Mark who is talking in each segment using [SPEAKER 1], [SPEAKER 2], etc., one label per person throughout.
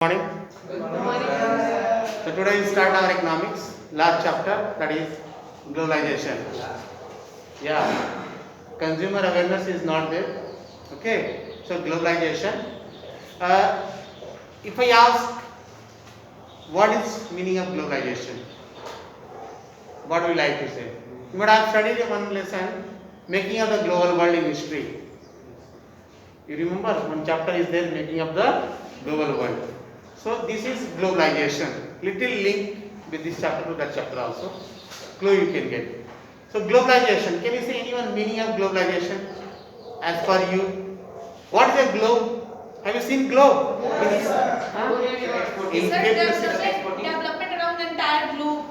[SPEAKER 1] Morning. So today we start our economics last chapter, that is globalization. Yeah, consumer awareness is not there. Okay, so globalization. Uh, if I ask what is meaning of globalization, what would you like to say? You might have studied one lesson, making of the global world in history. You remember one chapter is there, making of the global world. So this is globalization. Little link with this chapter to that chapter also. Clue you can get. So globalization. Can you say anyone meaning of globalization? As per you, what is a globe? Have you seen globe? It is, in
[SPEAKER 2] Sir,
[SPEAKER 1] great
[SPEAKER 2] development around the entire globe.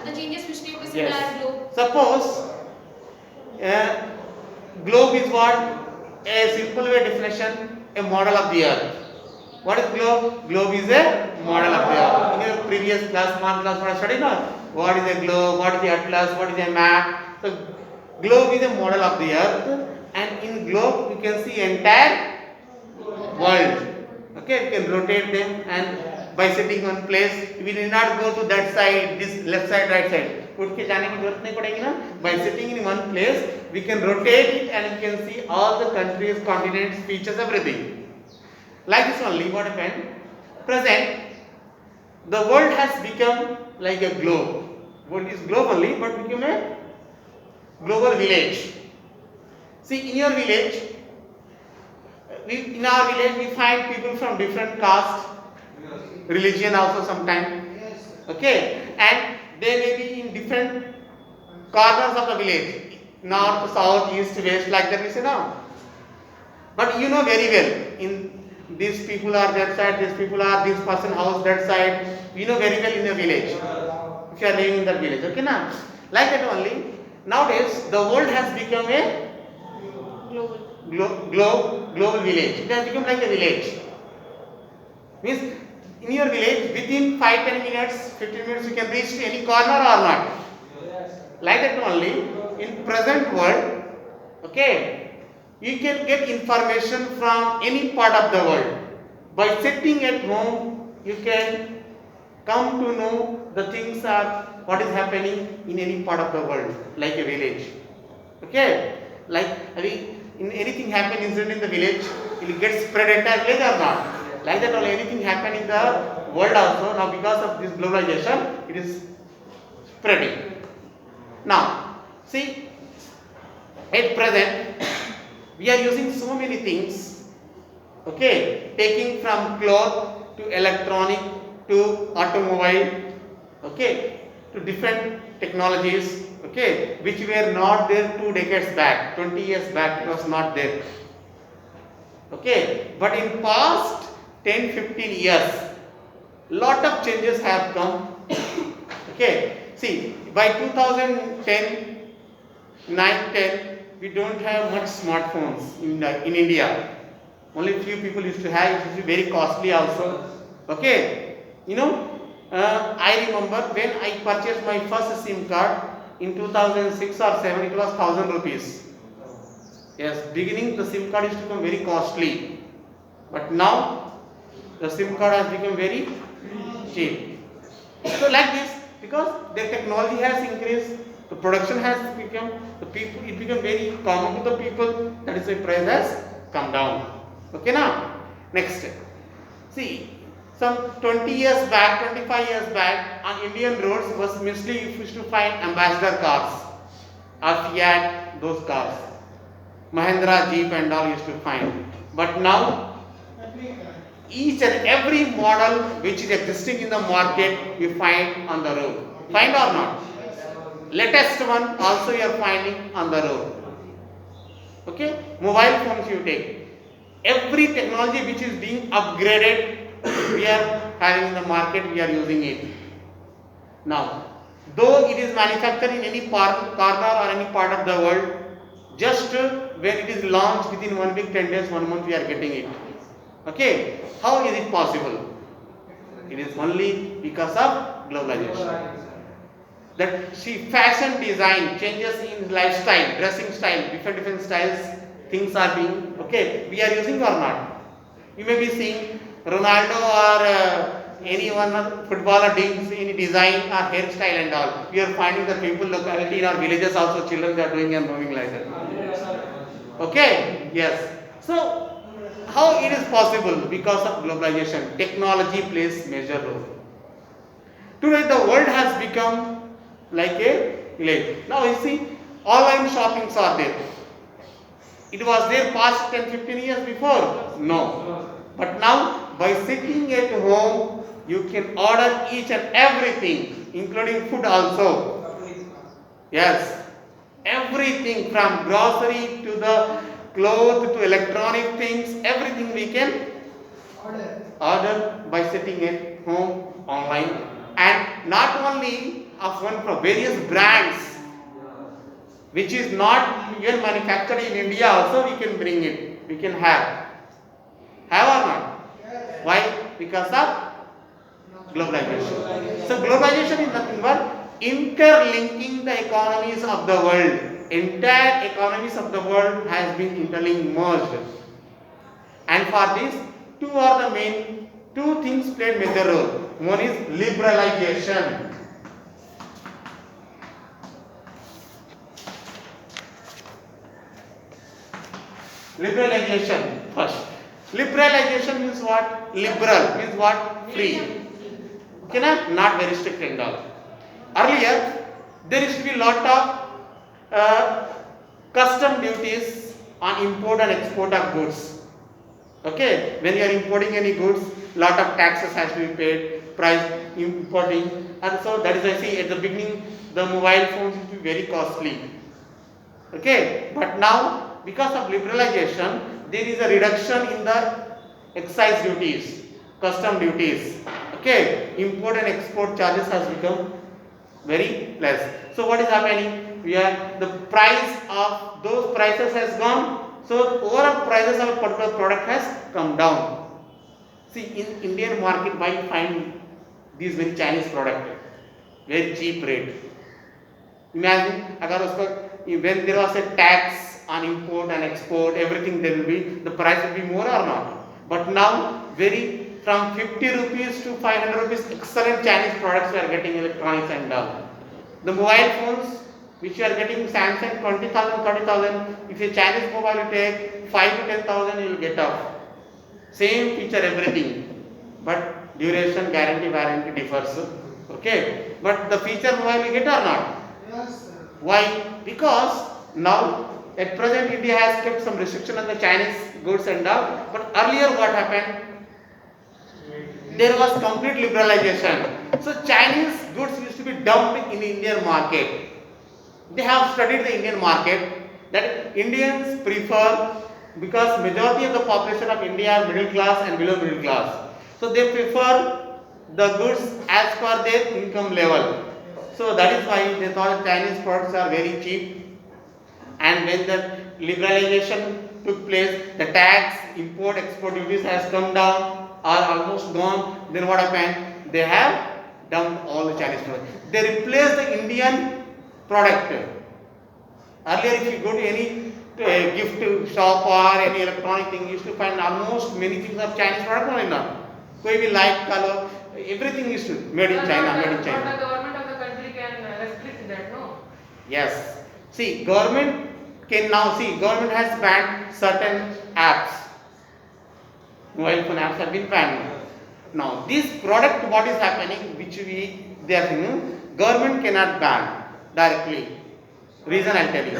[SPEAKER 2] The changes which take place in the entire globe.
[SPEAKER 1] Suppose globe is what? A simple way definition, a model of the earth. What is globe? Globe is a model of the earth. In your previous class, one class, what I studied now? What is a globe? What is the atlas? What is a map? So globe is a model of the earth, and in globe you can see entire world. Okay, you can rotate them, and by sitting on place, we need not go to that side, this left side, right side. उठ के जाने की जरूरत नहीं पड़ेगी ना. By sitting in one place, we can rotate it and we can see all the countries, continents, features, everything. Like this only, what happened? Present, the world has become like a globe. World is globe only, but become a global village. See, in your village, in our village, we find people from different caste, religion also sometimes. Okay, and they may be in different corners of the village, north, south, east, west, like that we say now. But you know very well, in these people are that side, these people are this person house that side. You know very well in the village. If you are living in that village, okay now. Like that only. Nowadays, the world has become a global village. It has become like a village. Means in your village, within 5-10 minutes, 15 minutes, you can reach to any corner or not. Like that only. In present world, okay, you can get information from any part of the world. By sitting at home, you can come to know the things are what is happening in any part of the world, like a village. Okay, like in anything happen incident in the village, it will get spread entire village or not. Like that only anything happen in the world also. Now because of this globalization, it is spreading. Now, see, at present, we are using so many things, okay, taking from cloth to electronic to automobile, okay, to different technologies, okay, which were not there 2 decades back, 20 years back, it was not there. Okay, but in past 10-15 years, lot of changes have come. Okay, see, by 2010, 9-10, we don't have much smartphones in India. Only few people used to have. It used to be very costly also. Okay, you know, I remember when I purchased my first SIM card in 2006 or 7, it was 1000 rupees. Yes, beginning the SIM card used to become very costly, but now the SIM card has become very cheap. So like this, because the technology has increased, the production has become, the people, it become very common to the people, that is why price has come down. Okay now, next, see, some 20 years back, 25 years back, on Indian roads was mostly you used to find ambassador cars, or Fiat, those cars, Mahindra, Jeep and all used to find. But now, each and every model which is existing in the market you find on the road. Find or not? Latest one also you are finding on the road. Okay? Mobile phones you take. Every technology which is being upgraded, we are having in the market, we are using it. Now, though it is manufactured in any corner or any part of the world, just when it is launched within 1 week, 10 days, 1 month, we are getting it. Okay, how is it possible? It is only because of globalization. That see, fashion design, changes in lifestyle, dressing style, different styles, things are being, okay, we are using or not. You may be seeing Ronaldo or any one footballer doing any design or hairstyle and all. We are finding the people locality in our villages also children are doing and moving like that. Okay, yes. So how it is possible? Because of globalization, technology plays major role. Today the world has become like a village. Now you see, online shoppings are there. It was there past 10-15 years before? No. But now by sitting at home, you can order each and everything, including food also. Yes. Everything from grocery to the clothes to electronic things, everything we can order by sitting at home online. And not only of one from various brands which is not even manufactured in India also we can bring it. We can have. Have or not? Why? Because of globalization. So globalization is nothing but interlinking the economies of the world. Entire economies of the world has been interlinked, merged. And for this, two things played major role. One is liberalization. Liberalization first. Liberalization means what? Liberal means what? Free. Okay, not very strict and all. Earlier, there used to be lot of custom duties on import and export of goods. Okay, when you are importing any goods, lot of taxes has to be paid, price importing, and so that is I see at the beginning the mobile phones used to be very costly. Okay, but now because of liberalization, there is a reduction in the excise duties, custom duties. Okay, import and export charges has become very less. So what is happening? We are the price of those prices has gone. So overall prices of a particular product has come down. See, in Indian market, why you find these very Chinese product very cheap rate? Imagine, agar usko, when there was a tax on import and export, everything there will be, the price will be more or not. But now, very from 50 rupees to 500 rupees, excellent Chinese products we are getting electronics and all. The mobile phones which you are getting Samsung 20,000, 30,000, if a Chinese mobile you take 5 to 10,000 you will get off. Same feature everything, but duration, guarantee, warranty differs. Okay, but the feature mobile you get or not?
[SPEAKER 3] Yes, sir.
[SPEAKER 1] Why? Because now at present India has kept some restriction on the Chinese goods and all, but earlier what happened? There was complete liberalization. So Chinese goods used to be dumped in Indian market. They have studied the Indian market that Indians prefer, because majority of the population of India are middle class and below middle class. So they prefer the goods as per their income level. So that is why they thought Chinese products are very cheap. And when the liberalization took place, the tax, import, export duties has come down, are almost gone. Then what happened? They have dumped all the Chinese products. They replaced the Indian product. Earlier, if you go to any gift shop or any electronic thing, you used to find almost many things of Chinese product only not. Koi bhi light color, everything is made in China, made in
[SPEAKER 3] But
[SPEAKER 1] China.
[SPEAKER 3] the government of the country can restrict that, no?
[SPEAKER 1] Yes. See, government can now see, government has banned certain apps. Mobile phone apps have been banned. Now, this product, what is happening, which they are saying, government cannot ban directly. Reason I'll tell you.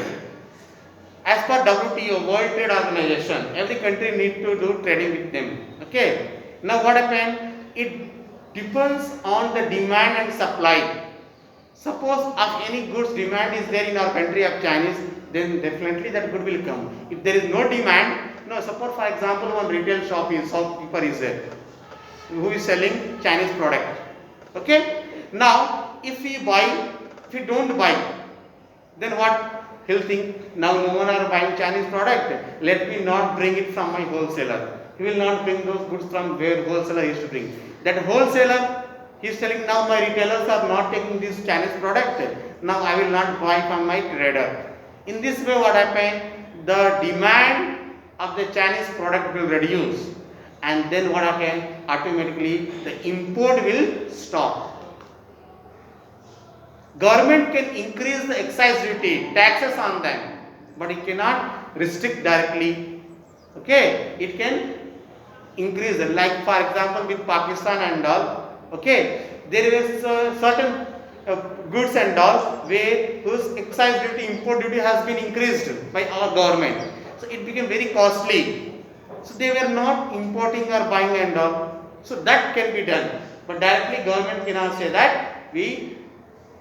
[SPEAKER 1] As per WTO, World Trade Organization, every country need to do trading with them. Okay. Now what happened? It depends on the demand and supply. Suppose if any goods demand is there in our country of Chinese, then definitely that good will come. If there is no demand, no, suppose for example one retail shopkeeper is there who is selling Chinese product. Okay. Now if we don't buy, then what? He'll think, now no one are buying Chinese product, let me not bring it from my wholesaler. He will not bring those goods from where wholesaler used to bring. That wholesaler, he is telling, now my retailers are not taking this Chinese product, now I will not buy from my trader. In this way what happened? The demand of the Chinese product will reduce and then what happen? Automatically the import will stop. Government can increase the excise duty, taxes on them, but it cannot restrict directly. Okay, it can increase it. Like for example, with Pakistan and all. Okay, there is certain goods and all where whose excise duty, import duty has been increased by our government. So it became very costly. So they were not importing or buying and all. So that can be done. But directly government cannot say that we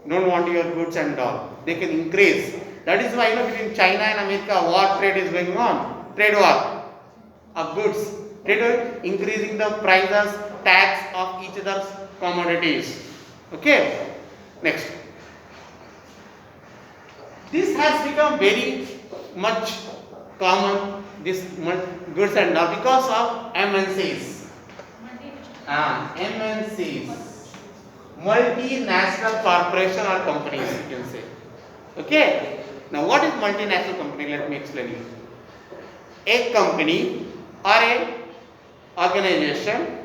[SPEAKER 1] don't want your goods and all. They can increase. That is why between China and America war trade is going on. Trade war of goods. Trade war increasing the prices, tax of each other's commodities. Okay. Next. This has become very much common, this goods and all, because of MNCs. MNCs. Multinational corporation or companies, you can say. Okay. Now what is multinational company? Let me explain you. A company or a organization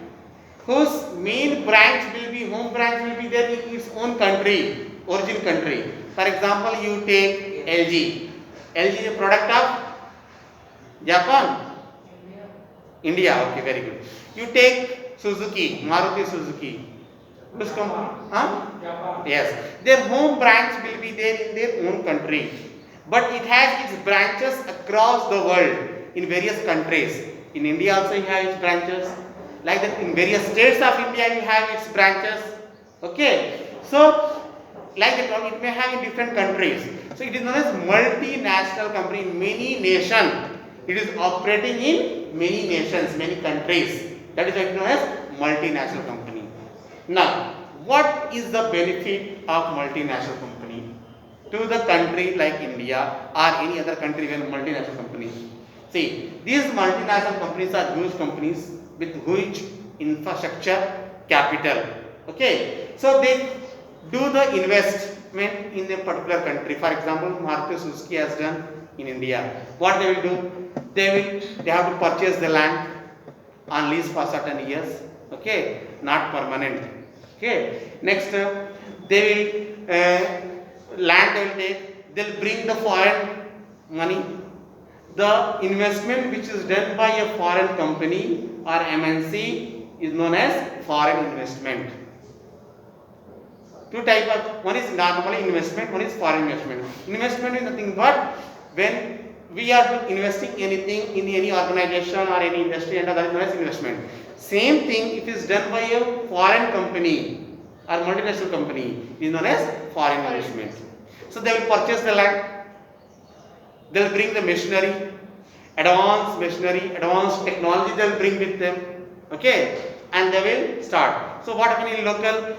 [SPEAKER 1] whose main branch will be, home branch will be there in its own country, origin country. For example, you take LG. LG is a product of Japan? India. Okay, very good. You take Suzuki, Maruti Suzuki. Which company? Yes. Their home branch will be there in their own country. But it has its branches across the world in various countries. In India also you have its branches. Like that in various states of India you have its branches. Okay. So, like that it may have in different countries. So, it is known as multinational company in many nations. It is operating in many nations, many countries. That is why it is known as multinational company. Now, what is the benefit of multinational company to the country like India or any other country when multinational company? See, these multinational companies are huge companies with huge infrastructure capital. Okay, so they do the investment in a particular country. For example, Maruti Suzuki has done in India. What they will do? They have to purchase the land on lease for certain years. Okay, not permanent. Okay. Next, they will land they will take. They'll bring the foreign money. The investment which is done by a foreign company or MNC is known as foreign investment. Two types of, one is normally investment, one is foreign investment. Investment is nothing but when we are investing anything in any organization or any industry, and that is known as investment. Same thing if it is done by a foreign company or multinational company is known as foreign investment. So they will purchase the land, they will bring the machinery, advanced machinery, advanced technology they will bring with them. Okay, and they will start. So what happens in local?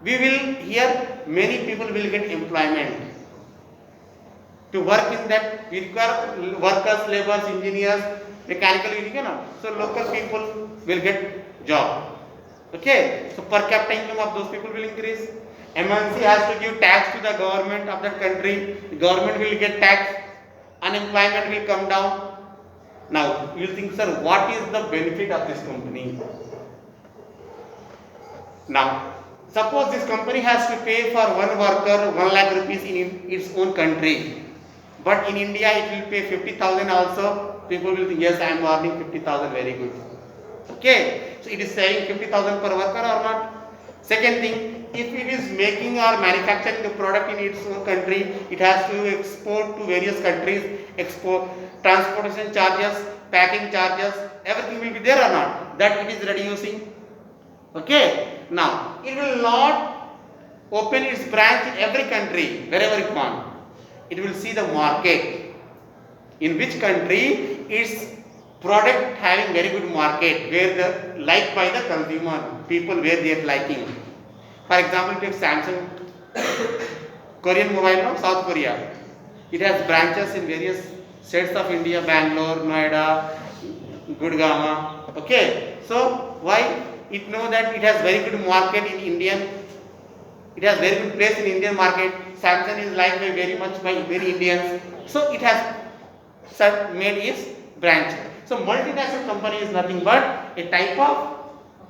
[SPEAKER 1] We will here many people will get employment. To work in that we require workers, laborers, engineers, mechanical engineers. So local people will get job. Okay, so per capita income of those people will increase. MNC has to give tax to the government of that country. The government will get tax. Unemployment will come down. Now you think, sir, what is the benefit of this company? Now, suppose this company has to pay for one worker 1 lakh rupees in its own country. But in India it will pay 50,000 also. People will think, yes, I am earning 50,000, very good. Okay, so it is saving 50,000 per worker or not? Second thing, if it is making or manufacturing the product in its own country, it has to export to various countries, export, transportation charges, packing charges, everything will be there or not? That it is reducing. Okay, now it will not open its branch in every country, wherever it wants. It will see the market, in which country its product having very good market, where the liked by the consumer, people where they are liking. For example, take Samsung, Korean mobile, no? South Korea. It has branches in various states of India, Bangalore, Noida, Gurgaon. Okay, so why? It know that it has very good market in Indian. It has very good place in Indian market. Samsung is liked by very much by many Indians. So it has made its branch. So multinational company is nothing but a type of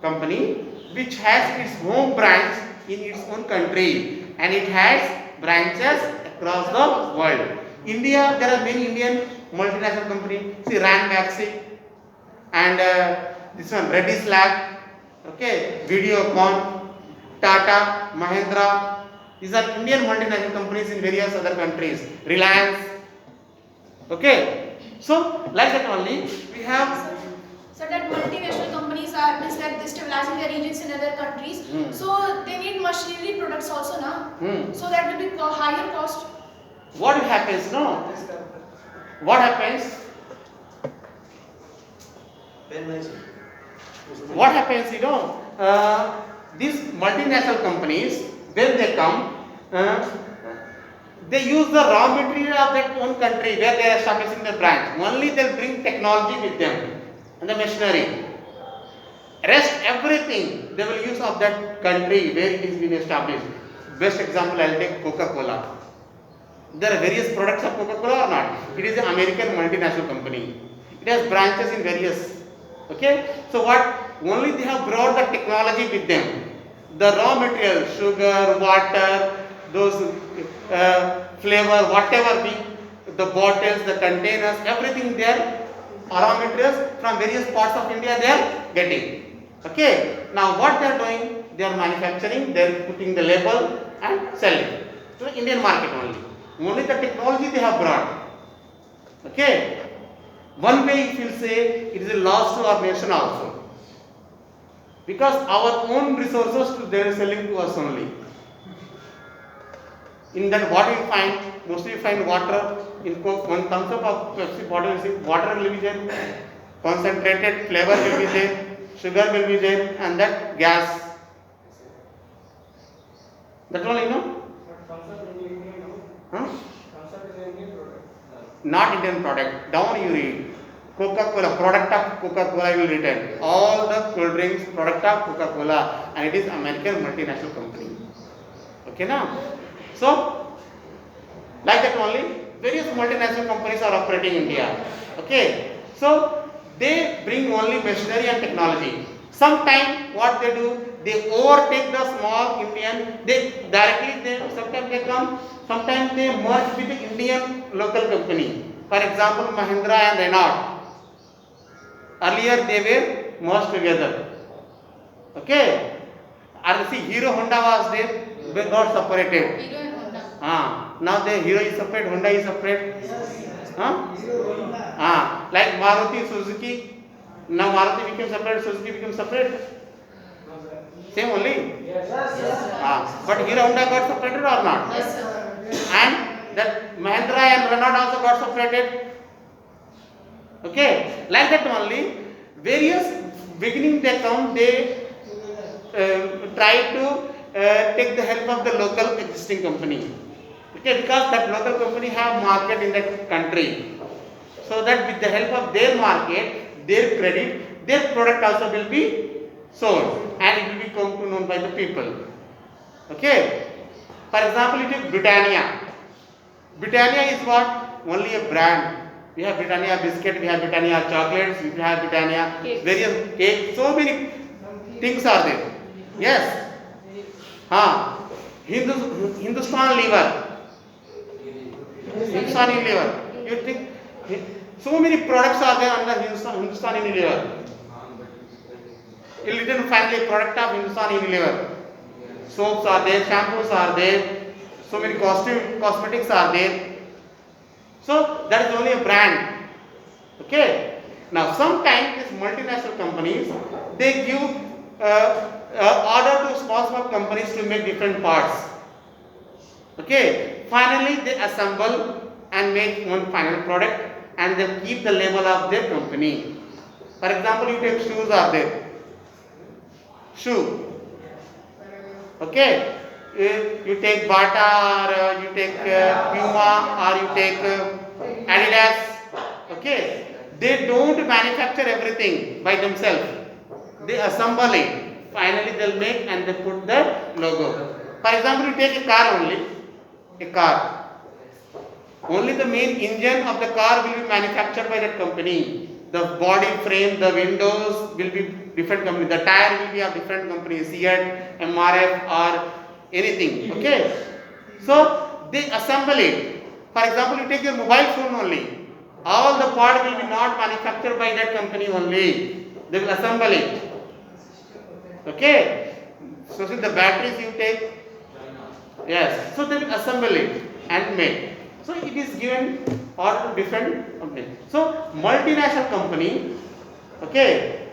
[SPEAKER 1] company which has its home branch in its own country and it has branches across the world. India, there are many Indian multinational companies. See Rand Maxi and this one Reddy's Lab, okay, Videocon, Tata, Mahindra. These are Indian multinational companies in various other countries. Reliance, okay. So like that only we have.
[SPEAKER 2] So that multinational companies are means that they stabilizing their regions in other countries. So they need machinery products also now. So that will be higher cost.
[SPEAKER 1] What happens? No. What happens? What happens? These multinational companies when they come, they use the raw material of that own country where they are establishing the branch. Only they bring technology with them and the machinery. Rest everything they will use of that country where it is being established. Best example I'll take Coca-Cola. There are various products of Coca-Cola or not? It is an American multinational company. It has branches in various. Okay? So what? Only they have brought the technology with them. The raw material, sugar, water, those flavor, whatever be, the bottles, the containers, everything there, raw materials from various parts of India they are getting. Okay? Now what they are doing? They are manufacturing, they are putting the label and selling to the Indian market only. Only the technology they have brought. Okay? One way if you say it is a loss to our nation also. Because our own resources they are selling to us only. In that what we find, mostly you find water in Coke, one thumbs up of Pepsi bottle, see water will be there, concentrated flavor will be there, sugar will be there and that gas. That all you know? Huh? Not Indian product. Down you read. Coca-Cola, product of Coca-Cola will written. All the cold drinks, product of Coca-Cola, and it is American multinational company. Okay now? So, like that only, various multinational companies are operating in India. Okay? So, they bring only machinery and technology. Sometimes what they do, they overtake the small Indian, sometimes they come, sometimes they merge with the Indian local company. For example, Mahindra and Renault. Earlier they were merged together. Okay? And see, Hero Honda was there, they got separated.
[SPEAKER 2] Hero and Honda.
[SPEAKER 1] Now the Hero is separate, Honda is separate. Like Maruti, Suzuki. Now Maruti became separate, Suzuki became separate. Same only?
[SPEAKER 2] Yes.
[SPEAKER 1] But Hero Honda got separated or not?
[SPEAKER 2] Yes, sir.
[SPEAKER 1] And that Mahindra and Renault also got separated. Okay, like that only. Various beginning they come, they try to take the help of the local existing company. Okay, because that local company have market in that country, so that with the help of their market, their credit, their product also will be sold and it will be come to known by the people. Okay. For example, you take Britannia. Britannia is what? Only a brand. We have Britannia biscuit, we have Britannia chocolates, we have Britannia various cakes. So many things are there. Yes. Hindustan liver. Hindustani liver. You think so many products are there under Hindustani liver. A little family product of Hindustani liver. Soaps are there, shampoos are there, so many cosmetics are there. So that is only a brand. Okay. Now sometimes these multinational companies they give order to small companies to make different parts. Okay. Finally they assemble and make one final product and they keep the label of their company. For example, you take shoes are there. Shoe. Okay, you take Bata or you take Puma or you take Adidas. Okay, they don't manufacture everything by themselves. They assemble it. Finally, they'll make and they put the logo. For example, you take a car only. A car. Only the main engine of the car will be manufactured by that company. the body frame, the windows will be different company, the tire will be of different companies, Seat, MRF or anything. Okay, so they assemble it. For example, you take your mobile phone only, all the part will be not manufactured by that company only, they will assemble it. Okay, so see the batteries you take, yes, so they will assemble it and make. So it is given or different company. So multinational company, okay,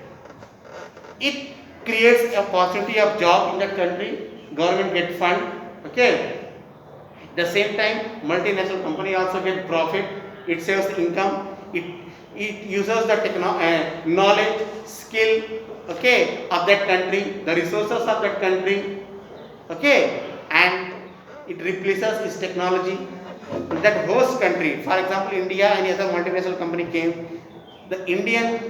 [SPEAKER 1] it creates a possibility of job in that country, government get fund, okay. At the same time, multinational company also get profit, it saves income, it uses the knowledge, skill, okay, of that country, the resources of that country, okay, and it replaces its technology. That host country, for example, India, any other multinational company came, the Indian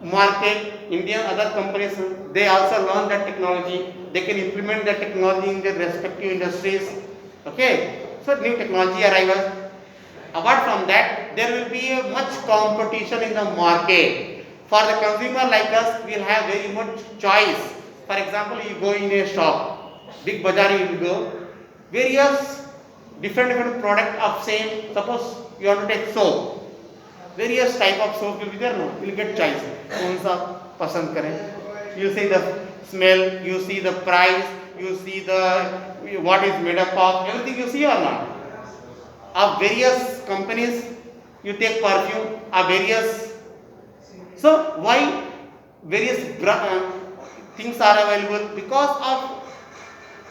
[SPEAKER 1] market, Indian other companies, they also learn that technology, they can implement that technology in their respective industries, okay. So new technology arrives. Apart from that, there will be a much competition in the market. For the consumer like us, we will have very much choice. For example, you go in a shop, big bazaar you will go, various different product of same, suppose you want to take soap, various type of soap will be there, no, you will get choice, कौन सा पसंद करें, you see the smell, you see the price, you see the what is made up of, everything you see or not. Of various companies, you take perfume of various, so why various things are available, because of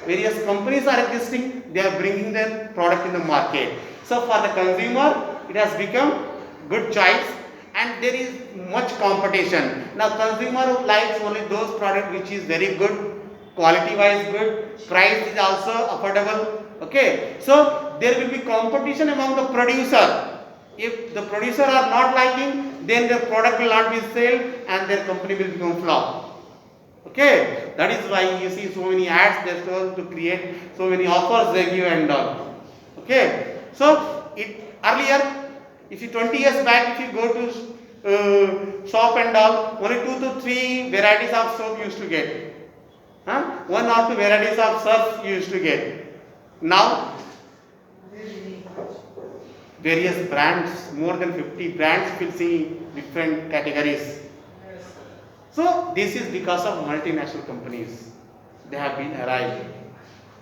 [SPEAKER 1] various companies are existing, they are bringing their product in the market. So for the consumer, it has become good choice and there is much competition. Now consumer likes only those products which is very good, quality wise good, price is also affordable, okay. So there will be competition among the producer. If the producer are not liking, then their product will not be sold and their company will become flop. Okay, that is why you see so many ads they stole to create so many offers they give and all. Okay, so it earlier, if you 20 years back, if you go to shop and all, only 2 to 3 varieties of soap you used to get. 1 or 2 varieties of surf you used to get. Now, various brands, more than 50 brands will see different categories. So this is because of multinational companies. They have been arrived.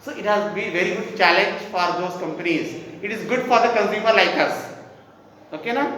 [SPEAKER 1] So it has been very good challenge for those companies. It is good for the consumer like us. Okay, na?